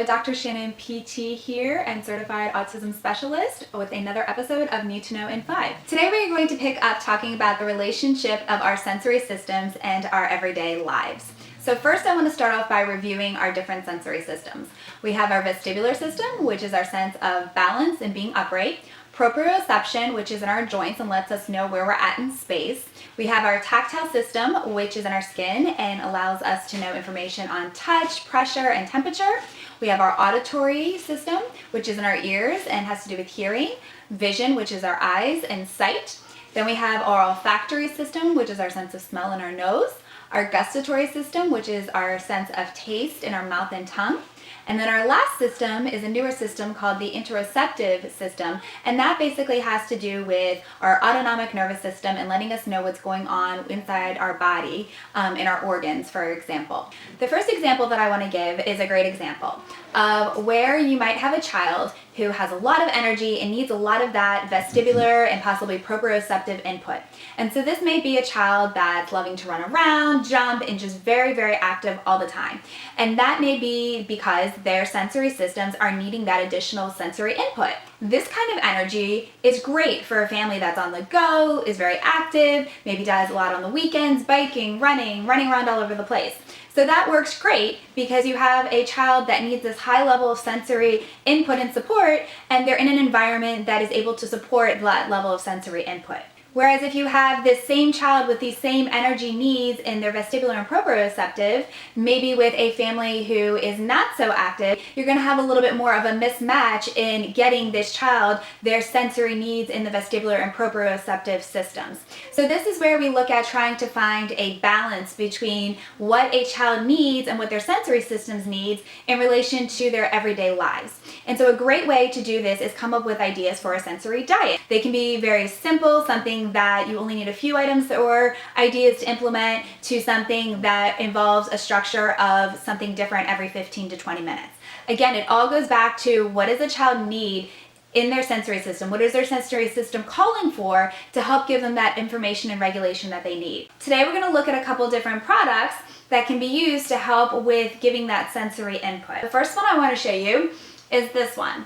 Hello, Dr. Shannon PT here and Certified Autism Specialist with another episode of Need to Know in 5. Today we're going to pick up talking about the relationship of our sensory systems and our everyday lives. So first I want to start off by reviewing our different sensory systems. We have our vestibular system, which is our sense of balance and being upright. Proprioception, which is in our joints and lets us know where we're at in space. We have our tactile system, which is in our skin and allows us to know information on touch, pressure, and temperature. We have our auditory system, which is in our ears and has to do with hearing. Vision, which is our eyes and sight. Then we have our olfactory system, which is our sense of smell in our nose. Our gustatory system, which is our sense of taste in our mouth and tongue. And then our last system is a newer system called the interoceptive system, and that basically has to do with our autonomic nervous system and letting us know what's going on inside our body, in our organs, for example. The first example that I want to give is a great example of where you might have a child who has a lot of energy and needs a lot of that vestibular and possibly proprioceptive input. And so this may be a child that's loving to run around, jump, and just very, very active all the time. And that may be because their sensory systems are needing that additional sensory input. This kind of energy is great for a family that's on the go, is very active, maybe does a lot on the weekends, biking, running around all over the place. So that works great because you have a child that needs this high level of sensory input and support, and they're in an environment that is able to support that level of sensory input. Whereas if you have this same child with these same energy needs in their vestibular and proprioceptive, maybe with a family who is not so active, you're going to have a little bit more of a mismatch in getting this child their sensory needs in the vestibular and proprioceptive systems. So this is where we look at trying to find a balance between what a child needs and what their sensory systems needs in relation to their everyday lives. And so a great way to do this is come up with ideas for a sensory diet. They can be very simple, something that you only need a few items or ideas to implement, to something that involves a structure of something different every 15 to 20 minutes. Again, it all goes back to what does a child need in their sensory system? What is their sensory system calling for to help give them that information and regulation that they need? Today we're going to look at a couple different products that can be used to help with giving that sensory input. The first one I want to show you is this one.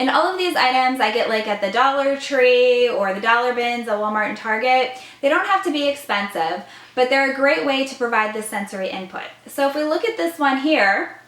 And all of these items I get like at the Dollar Tree or the dollar bins at Walmart and Target. They don't have to be expensive, but they're a great way to provide this sensory input. So if we look at this one here,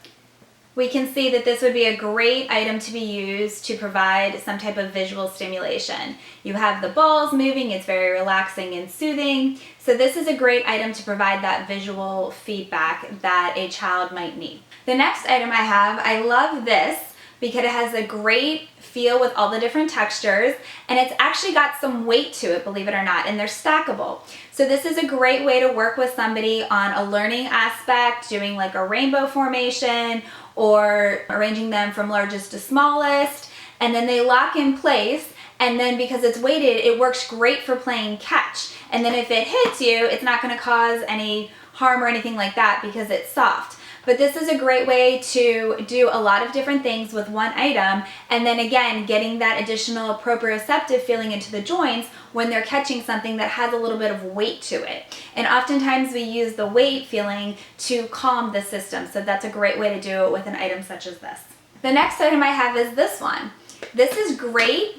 we can see that this would be a great item to be used to provide some type of visual stimulation. You have the balls moving, it's very relaxing and soothing. So this is a great item to provide that visual feedback that a child might need. The next item I love this because it has a great feel with all the different textures, and it's actually got some weight to it, believe it or not, and they're stackable. So this is a great way to work with somebody on a learning aspect, doing like a rainbow formation or arranging them from largest to smallest, and then they lock in place. And then because it's weighted, it works great for playing catch. And then if it hits you, it's not going to cause any harm or anything like that because it's soft. But this is a great way to do a lot of different things with one item, and then again getting that additional proprioceptive feeling into the joints when they're catching something that has a little bit of weight to it. And oftentimes we use the weight feeling to calm the system, so that's a great way to do it with an item such as this. The next item I have is this one. This is great.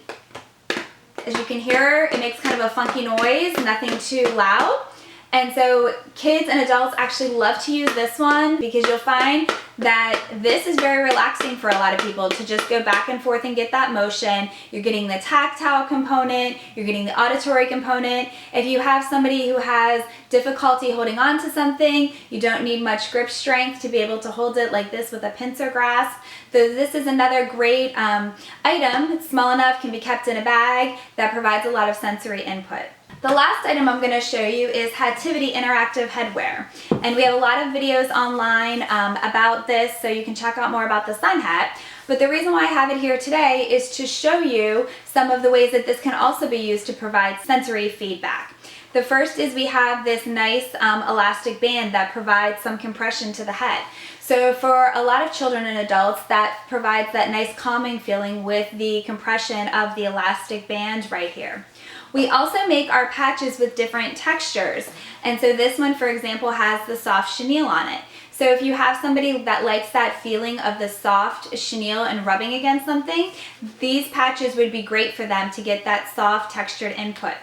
As you can hear, it makes kind of a funky noise, nothing too loud. And so kids and adults actually love to use this one because you'll find that this is very relaxing for a lot of people to just go back and forth and get that motion. You're getting the tactile component, you're getting the auditory component. If you have somebody who has difficulty holding on to something, you don't need much grip strength to be able to hold it like this with a pincer grasp. So this is another great item. It's small enough, can be kept in a bag, that provides a lot of sensory input. The last item I'm going to show you is Headtivity Interactive Headwear. And we have a lot of videos online about this, so you can check out more about the sun hat. But the reason why I have it here today is to show you some of the ways that this can also be used to provide sensory feedback. The first is we have this nice elastic band that provides some compression to the head. So for a lot of children and adults, that provides that nice calming feeling with the compression of the elastic band right here. We also make our patches with different textures. And so this one, for example, has the soft chenille on it. So So if you have somebody that likes that feeling of the soft chenille and rubbing against something, these patches would be great for them to get that soft textured input.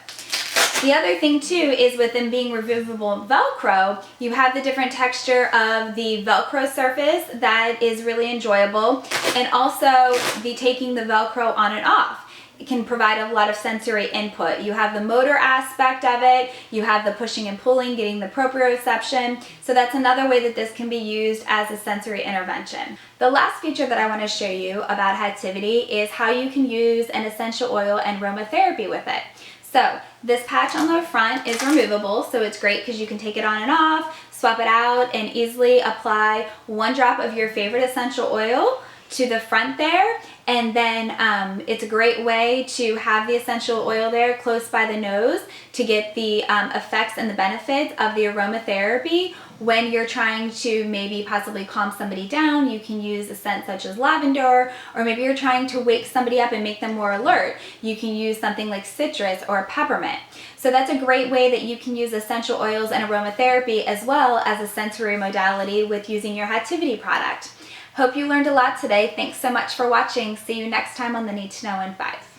The other thing too is with them being removable Velcro, you have the different texture of the Velcro surface that is really enjoyable, and also the taking the Velcro on and off. It can provide a lot of sensory input. You have the motor aspect of it, you have the pushing and pulling, getting the proprioception. So that's another way that this can be used as a sensory intervention. The last feature that I want to show you about Headtivity is how you can use an essential oil and aromatherapy with it. So this patch on the front is removable, so it's great because you can take it on and off, swap it out, and easily apply 1 drop of your favorite essential oil to the front there, and then it's a great way to have the essential oil there close by the nose to get the effects and the benefits of the aromatherapy. When you're trying to maybe possibly calm somebody down, you can use a scent such as lavender, or maybe you're trying to wake somebody up and make them more alert. You can use something like citrus or peppermint. So that's a great way that you can use essential oils and aromatherapy as well as a sensory modality with using your Headtivity product. Hope you learned a lot today. Thanks so much for watching. See you next time on the Need to Know in 5.